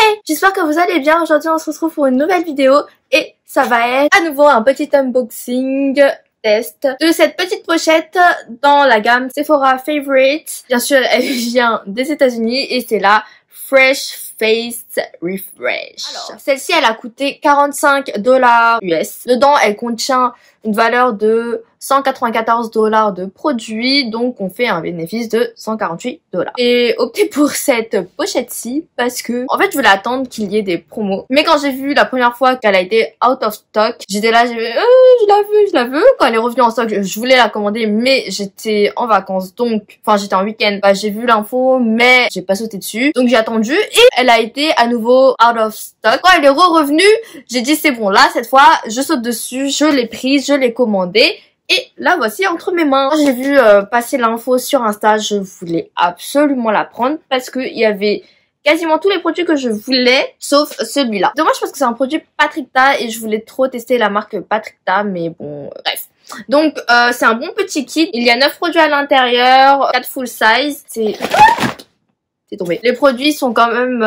Hey, j'espère que vous allez bien. Aujourd'hui on se retrouve pour une nouvelle vidéo et ça va être à nouveau un petit unboxing test de cette petite pochette dans la gamme Sephora Favorite. Bien sûr elle vient des États-Unis et c'est la Fresh Face Refresh. Alors, celle-ci elle a coûté 45 $ US. Dedans elle contient une valeur de 194 $ de produit, donc on fait un bénéfice de 148 $. J'ai opté pour cette pochette-ci parce que, en fait, je voulais attendre qu'il y ait des promos. Mais quand j'ai vu la première fois qu'elle a été out of stock, j'étais là, j'ai fait, je la veux. Quand elle est revenue en stock, je voulais la commander, mais j'étais en vacances, donc, enfin, j'étais en week-end. Bah, j'ai vu l'info, mais j'ai pas sauté dessus. Donc, j'ai attendu et elle a été à nouveau out of stock. Quand elle est revenue, j'ai dit, c'est bon, là, cette fois, je saute dessus, je l'ai prise, je l'ai commandée. Et la voici entre mes mains. J'ai vu passer l'info sur Insta, je voulais absolument la prendre parce qu'il y avait quasiment tous les produits que je voulais, sauf celui-là. Dommage parce que c'est un produit Patrickta et je voulais trop tester la marque Patrickta, mais bon, bref. Donc, c'est un bon petit kit. Il y a 9 produits à l'intérieur, 4 full size. C'est tombé. Les produits sont quand même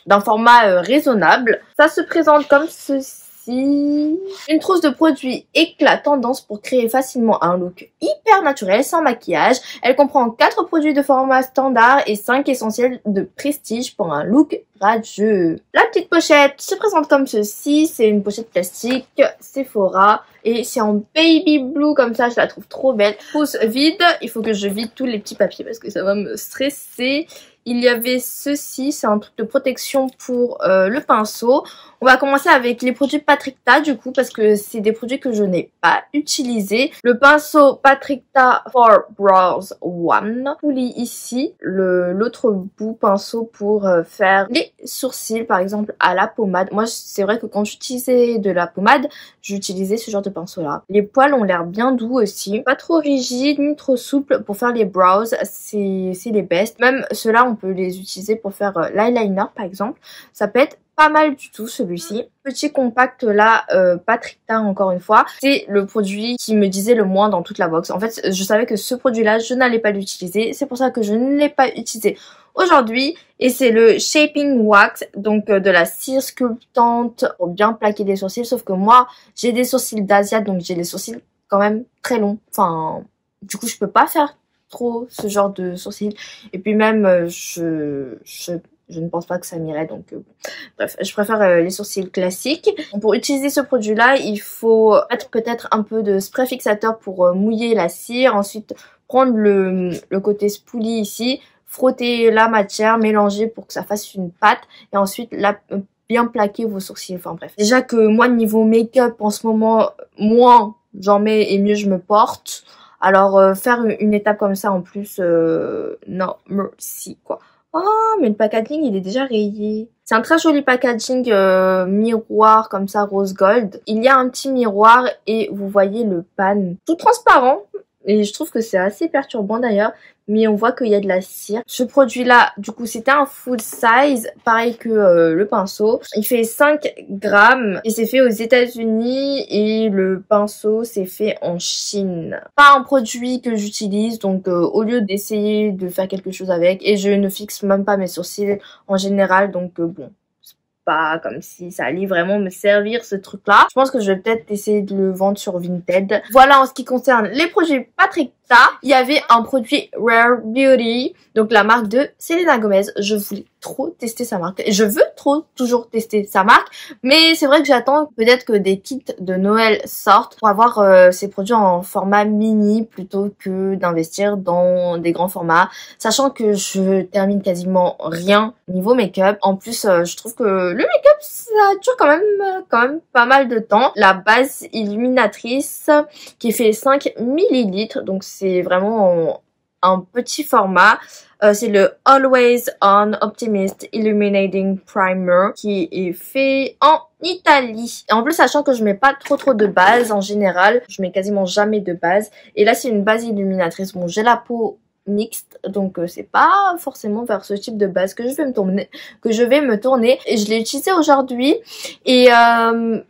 d'un format raisonnable. Ça se présente comme ceci. Une trousse de produits éclatante pour créer facilement un look hyper naturel sans maquillage. Elle comprend 4 produits de format standard et 5 essentiels de prestige pour un look radieux. La petite pochette se présente comme ceci. C'est une pochette plastique Sephora et c'est en baby blue comme ça. Je la trouve trop belle. Pouce vide. Il faut que je vide tous les petits papiers parce que ça va me stresser. Il y avait ceci, c'est un truc de protection pour le pinceau. On va commencer avec les produits Patrickta du coup parce que c'est des produits que je n'ai pas utilisés. Le pinceau Patrickta for Brows One. Vous lis ici l'autre bout pinceau pour faire les sourcils par exemple à la pommade. Moi c'est vrai que quand j'utilisais de la pommade, j'utilisais ce genre de pinceau là. Les poils ont l'air bien doux aussi. Pas trop rigide ni trop souple pour faire les brows. C'est les best. Même ceux-là on peut les utiliser pour faire l'eyeliner par exemple. Ça peut être pas mal du tout celui-ci. Petit compact là, Patrickta encore une fois. C'est le produit qui me disait le moins dans toute la box. En fait, je savais que ce produit-là, je n'allais pas l'utiliser. C'est pour ça que je ne l'ai pas utilisé aujourd'hui. Et c'est le Shaping Wax, donc de la cire sculptante pour bien plaquer les sourcils. Sauf que moi, j'ai des sourcils d'Asiate, donc j'ai les sourcils quand même très longs. Enfin, du coup, je peux pas faire trop ce genre de sourcils. Et puis même, je ne pense pas que ça m'irait, donc bref, je préfère les sourcils classiques. Donc, pour utiliser ce produit-là, il faut mettre peut-être un peu de spray fixateur pour mouiller la cire. Ensuite, prendre le côté spoolie ici, frotter la matière, mélanger pour que ça fasse une pâte. Et ensuite, bien plaquer vos sourcils. Enfin bref. Déjà que moi, niveau make-up, en ce moment, moins j'en mets et mieux je me porte. Alors, faire une étape comme ça en plus, non, merci, quoi. Oh, mais le packaging, il est déjà rayé. C'est un très joli packaging miroir comme ça, rose gold. Il y a un petit miroir et vous voyez le pan tout transparent. Et je trouve que c'est assez perturbant d'ailleurs. Mais on voit qu'il y a de la cire. Ce produit-là, du coup, c'était un full size, pareil que le pinceau. Il fait 5 grammes et c'est fait aux États-Unis et le pinceau, c'est fait en Chine. Pas un produit que j'utilise, donc au lieu d'essayer de faire quelque chose avec, et je ne fixe même pas mes sourcils en général, donc bon. Pas comme si ça allait vraiment me servir ce truc là. Je pense que je vais peut-être essayer de le vendre sur Vinted. Voilà en ce qui concerne les produits Patrickta. Il y avait un produit Rare Beauty, donc la marque de Selena Gomez. Je voulais trop tester sa marque et je veux toujours tester sa marque, mais c'est vrai que j'attends peut-être que des kits de Noël sortent pour avoir ces produits en format mini plutôt que d'investir dans des grands formats, sachant que je termine quasiment rien niveau make-up. En plus, je trouve que le make-up ça dure quand même pas mal de temps. La base illuminatrice qui fait 5 ml, donc c'est vraiment un petit format. C'est le Always On Optimist Illuminating Primer qui est fait en Italie. Et en plus, sachant que je mets pas trop de base en général, je mets quasiment jamais de base. Et là, c'est une base illuminatrice. Bon, j'ai la peau mixte, donc c'est pas forcément vers ce type de base que je vais me tourner, et je l'ai utilisé aujourd'hui, et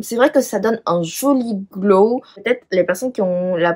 c'est vrai que ça donne un joli glow. Peut-être les personnes qui ont la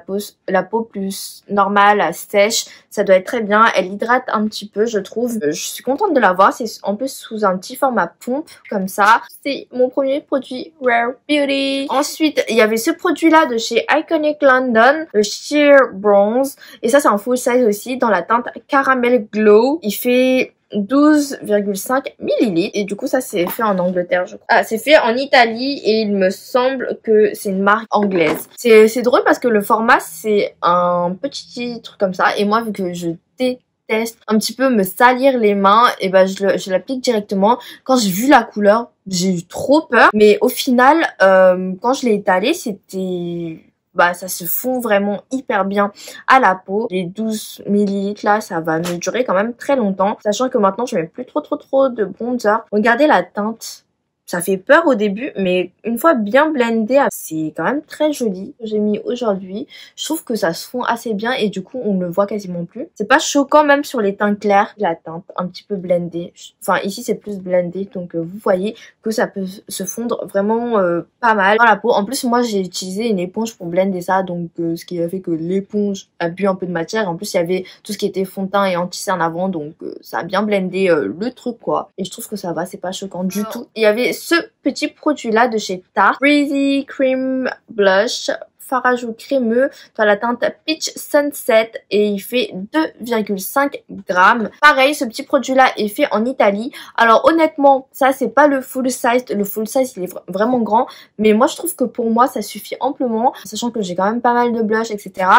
peau plus normale, sèche, ça doit être très bien. Elle hydrate un petit peu, je trouve. Je suis contente de l'avoir. C'est en plus sous un petit format pompe comme ça. C'est mon premier produit Rare Beauty. Ensuite, il y avait ce produit là de chez Iconic London, le Sheer Bronze, et ça c'est en full size aussi dans la teinte Caramel Glow. Il fait 12,5 millilitres, et du coup ça c'est fait en Angleterre, je crois. Ah, c'est fait en Italie, et il me semble que c'est une marque anglaise. C'est drôle parce que le format c'est un petit truc comme ça, et moi vu que je déteste un petit peu me salir les mains, et ben je l'applique directement. Quand j'ai vu la couleur, j'ai eu trop peur, mais au final quand je l'ai étalé, c'était... bah ça se fond vraiment hyper bien à la peau. Les 12 millilitres là, ça va me durer quand même très longtemps, sachant que maintenant je mets plus trop de bronzer. Regardez la teinte, ça fait peur au début, mais une fois bien blendé, c'est quand même très joli. J'ai mis aujourd'hui, je trouve que ça se fond assez bien, et du coup on ne le voit quasiment plus. C'est pas choquant même sur les teints clairs, la teinte un petit peu blendée. Enfin ici c'est plus blendé, donc vous voyez que ça peut se fondre vraiment pas mal dans la peau. En plus moi j'ai utilisé une éponge pour blender ça, donc ce qui a fait que l'éponge a bu un peu de matière. En plus il y avait tout ce qui était fond de teint et anti-cerne avant, donc ça a bien blendé le truc quoi. Et je trouve que ça va, c'est pas choquant du tout. Il y avait ce petit produit là de chez Tarte, Breezy Cream Blush, fard à joues crémeux dans la teinte Peach Sunset, et il fait 2,5 grammes. Pareil, ce petit produit là est fait en Italie. Alors honnêtement, ça c'est pas le full size. Le full size il est vraiment grand, mais moi je trouve que pour moi ça suffit amplement, sachant que j'ai quand même pas mal de blush, etc.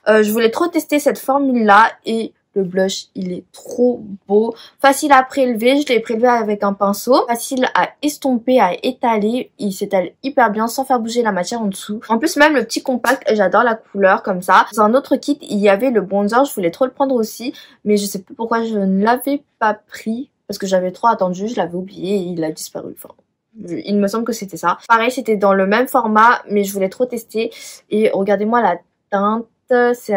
Je voulais trop tester cette formule là, et le blush, il est trop beau. Facile à prélever, je l'ai prélevé avec un pinceau. Facile à estomper, à étaler. Il s'étale hyper bien sans faire bouger la matière en dessous. En plus, même le petit compact, j'adore la couleur comme ça. Dans un autre kit, il y avait le bronzer. Je voulais trop le prendre aussi, mais je sais plus pourquoi je ne l'avais pas pris. Parce que j'avais trop attendu, je l'avais oublié et il a disparu. Enfin, il me semble que c'était ça. Pareil, c'était dans le même format, mais je voulais trop tester. Et regardez-moi la teinte. C'est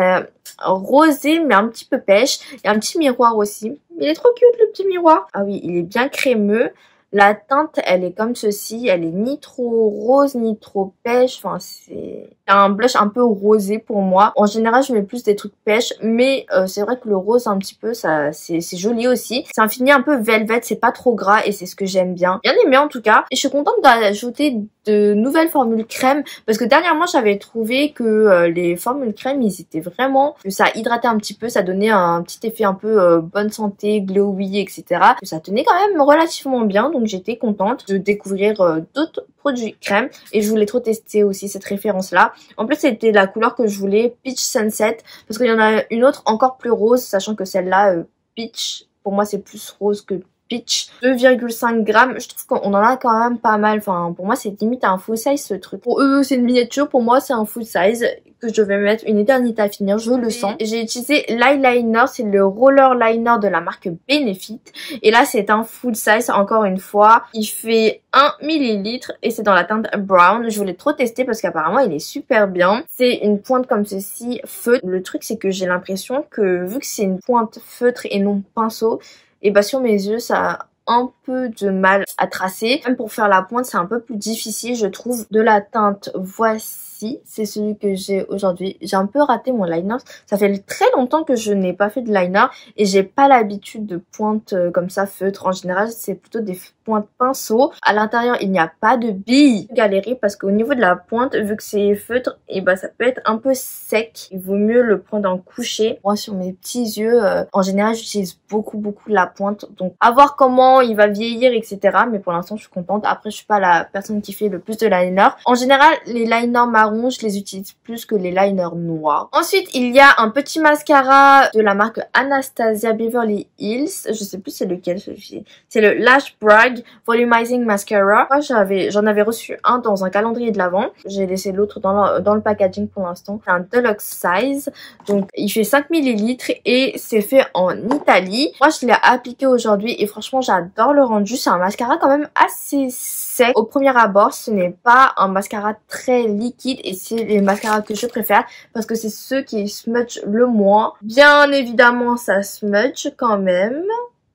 rosé mais un petit peu pêche. Il y a un petit miroir aussi. Il est trop cute le petit miroir. Ah oui, il est bien crémeux. La teinte, elle est comme ceci. Elle est ni trop rose ni trop pêche. Enfin, c'est un blush un peu rosé pour moi. En général, je mets plus des trucs pêche, mais c'est vrai que le rose un petit peu, ça, c'est joli aussi. C'est un fini un peu velvet, c'est pas trop gras, et c'est ce que j'aime bien. Bien aimé en tout cas. Et je suis contente d'ajouter de nouvelles formules crème, parce que dernièrement j'avais trouvé que les formules crème, ils étaient vraiment, que ça hydratait un petit peu, ça donnait un petit effet un peu bonne santé, glowy, etc. Que ça tenait quand même relativement bien, donc j'étais contente de découvrir d'autres produits crème, et je voulais trop tester aussi cette référence là. En plus c'était la couleur que je voulais, Peach Sunset, parce qu'il y en a une autre encore plus rose, sachant que celle-là, Peach, pour moi c'est plus rose que Peach. 2,5 grammes, je trouve qu'on en a quand même pas mal. Enfin, pour moi, c'est limite un full size ce truc. Pour eux, c'est une miniature. Pour moi, c'est un full size que je vais mettre une éternité à finir. Je le sens. J'ai utilisé l'eyeliner. C'est le roller liner de la marque Benefit. Et là, c'est un full size. Encore une fois, il fait 1 millilitre et c'est dans la teinte brown. Je voulais trop tester parce qu'apparemment, il est super bien. C'est une pointe comme ceci, feutre. Le truc, c'est que j'ai l'impression que vu que c'est une pointe feutre et non pinceau, et bah sur mes yeux ça a un peu de mal à tracer. Même pour faire la pointe c'est un peu plus difficile je trouve. De la teinte voici, c'est celui que j'ai aujourd'hui. J'ai un peu raté mon liner. Ça fait très longtemps que je n'ai pas fait de liner et j'ai pas l'habitude de pointe comme ça feutre. En général c'est plutôt des pointes pinceau. À l'intérieur il n'y a pas de billes. Galérer parce qu'au niveau de la pointe, vu que c'est feutre, et bah ça peut être un peu sec. Il vaut mieux le prendre en coucher. Moi sur mes petits yeux, en général j'utilise beaucoup la pointe. Donc à voir comment il va vieillir, etc. Mais pour l'instant je suis contente. Après je suis pas la personne qui fait le plus de liner. En général les liners marrons je les utilise plus que les liners noirs. Ensuite il y a un petit mascara de la marque Anastasia Beverly Hills. Je sais plus c'est lequel celui-ci. C'est le Lash Brag Volumizing Mascara. Moi j'en avais reçu un dans un calendrier de l'Avent. J'ai laissé l'autre dans le packaging pour l'instant. C'est un deluxe size. Donc il fait 5 millilitres et c'est fait en Italie. Moi je l'ai appliqué aujourd'hui et franchement j'adore le rendu. C'est un mascara quand même assez sec. Au premier abord ce n'est pas un mascara très liquide. kit et c'est les mascaras que je préfère parce que c'est ceux qui smudge le moins. Bien évidemment, ça smudge quand même.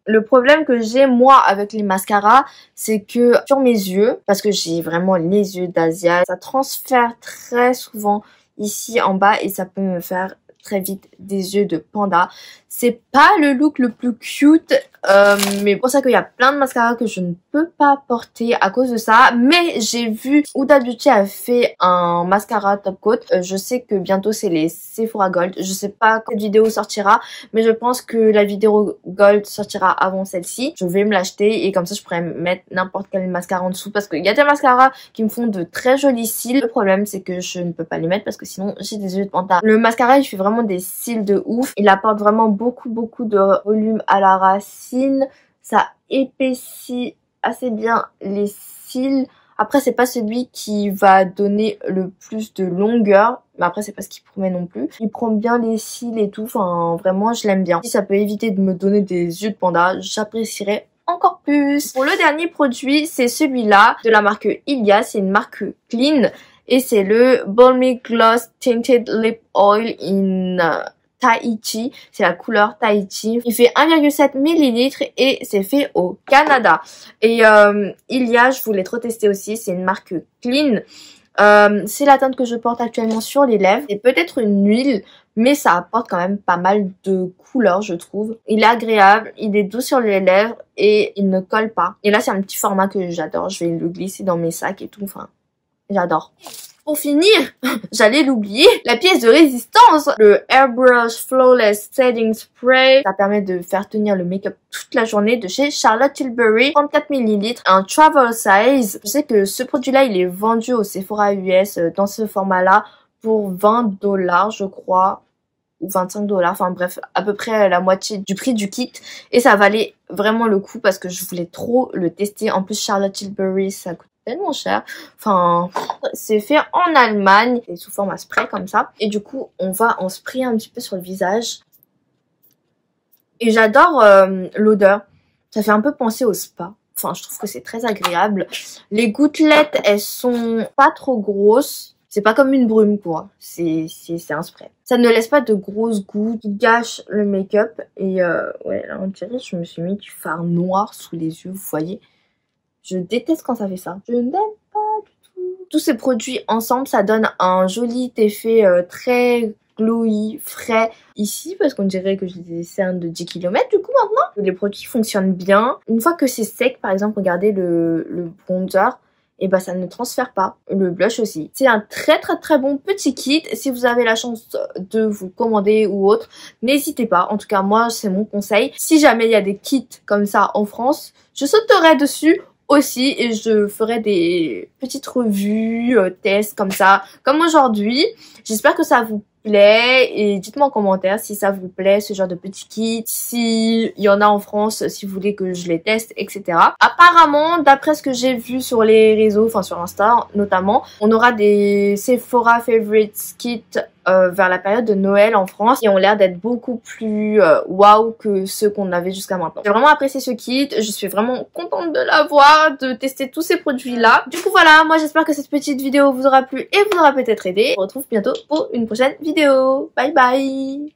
Le problème que j'ai moi avec les mascaras, c'est que sur mes yeux, parce que j'ai vraiment les yeux d'Asia, ça transfère très souvent ici en bas et ça peut me faire très vite des yeux de panda. C'est pas le look le plus cute, mais pour ça qu'il y a plein de mascaras que je ne peux pas porter à cause de ça. Mais j'ai vu Huda Beauty a fait un mascara top coat. Je sais que bientôt c'est les Sephora Gold. Je sais pas quand cette vidéo sortira, mais je pense que la vidéo Gold sortira avant celle-ci. Je vais me l'acheter et comme ça je pourrais mettre n'importe quel mascara en dessous parce qu'il y a des mascaras qui me font de très jolis cils. Le problème c'est que je ne peux pas les mettre parce que sinon j'ai des yeux de panda. Le mascara il fait vraiment des cils de ouf. Il apporte vraiment beaucoup de volume à la racine. Ça épaissit assez bien les cils. Après c'est pas celui qui va donner le plus de longueur, mais après c'est pas ce qu'il promet non plus. Il prend bien les cils et tout, enfin vraiment je l'aime bien. Si ça peut éviter de me donner des yeux de panda, j'apprécierais encore plus. Pour le dernier produit, c'est celui-là de la marque Ilia, c'est une marque clean et c'est le Balmy Gloss Tinted Lip Oil in Tahiti, c'est la couleur Tahiti. Il fait 1,7 ml et c'est fait au Canada. Et Ilia, je voulais trop tester aussi, c'est une marque clean. C'est la teinte que je porte actuellement sur les lèvres. C'est peut-être une huile, mais ça apporte quand même pas mal de couleurs, je trouve. Il est agréable, il est doux sur les lèvres et il ne colle pas. Et là, c'est un petit format que j'adore. Je vais le glisser dans mes sacs et tout, enfin, j'adore. Pour finir, j'allais l'oublier, la pièce de résistance, le Airbrush Flawless Setting Spray. Ça permet de faire tenir le make-up toute la journée de chez Charlotte Tilbury. 34 ml, un travel size. Je sais que ce produit-là, il est vendu au Sephora US dans ce format-là pour 20 $, je crois. Ou 25 $, enfin bref, à peu près la moitié du prix du kit. Et ça valait vraiment le coup parce que je voulais trop le tester. En plus, Charlotte Tilbury, ça coûte tellement cher. Enfin, c'est fait en Allemagne. C'est sous forme à spray comme ça. Et du coup, on va en sprayer un petit peu sur le visage. Et j'adore l'odeur. Ça fait un peu penser au spa. Enfin, je trouve que c'est très agréable. Les gouttelettes, elles sont pas trop grosses. C'est pas comme une brume, quoi. C'est un spray. Ça ne laisse pas de grosses gouttes qui gâchent le make-up. Et ouais, là, on dirait que je me suis mis du fard noir sous les yeux, vous voyez. Je déteste quand ça fait ça. Je n'aime pas du tout. Tous ces produits ensemble, ça donne un joli effet très glowy, frais ici, parce qu'on dirait que j'ai des cernes de 10 km du coup maintenant. Les produits fonctionnent bien. Une fois que c'est sec, par exemple, regardez le bronzer, et bah ça ne transfère pas. Le blush aussi. C'est un très bon petit kit. Si vous avez la chance de vous commander ou autre, n'hésitez pas. En tout cas, moi, c'est mon conseil. Si jamais il y a des kits comme ça en France, je sauterai dessus aussi et je ferai des petites revues, tests comme ça, comme aujourd'hui. J'espère que ça vous plaît et dites-moi en commentaire si ça vous plaît ce genre de petits kits, si il y en a en France, si vous voulez que je les teste, etc. Apparemment, d'après ce que j'ai vu sur les réseaux, enfin sur Insta notamment, on aura des Sephora Favorites kits vers la période de Noël en France et ont l'air d'être beaucoup plus waouh que ceux qu'on avait jusqu'à maintenant. J'ai vraiment apprécié ce kit, je suis vraiment contente de l'avoir, de tester tous ces produits là. Du coup voilà, moi j'espère que cette petite vidéo vous aura plu et vous aura peut-être aidé. On se retrouve bientôt pour une prochaine vidéo. Bye bye.